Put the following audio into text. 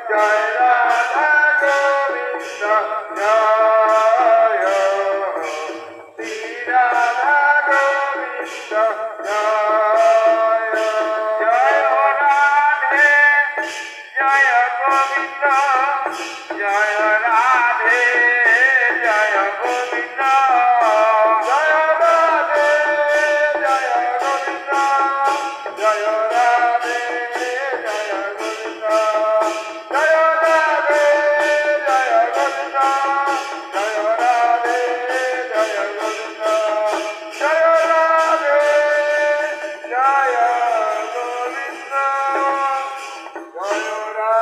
Joy Radha Govinda Joy Shri Radha Govinda Joy Joy Radhe Joy Govinda Joy Radhe Joy Govinda Joy Radhe Joy Govinda Joy Radhe Joy Govinda Joy Radhe Joy Govinda Joy Radhe Joy Govinda Joy Radhe Joy Govinda Joy Radhe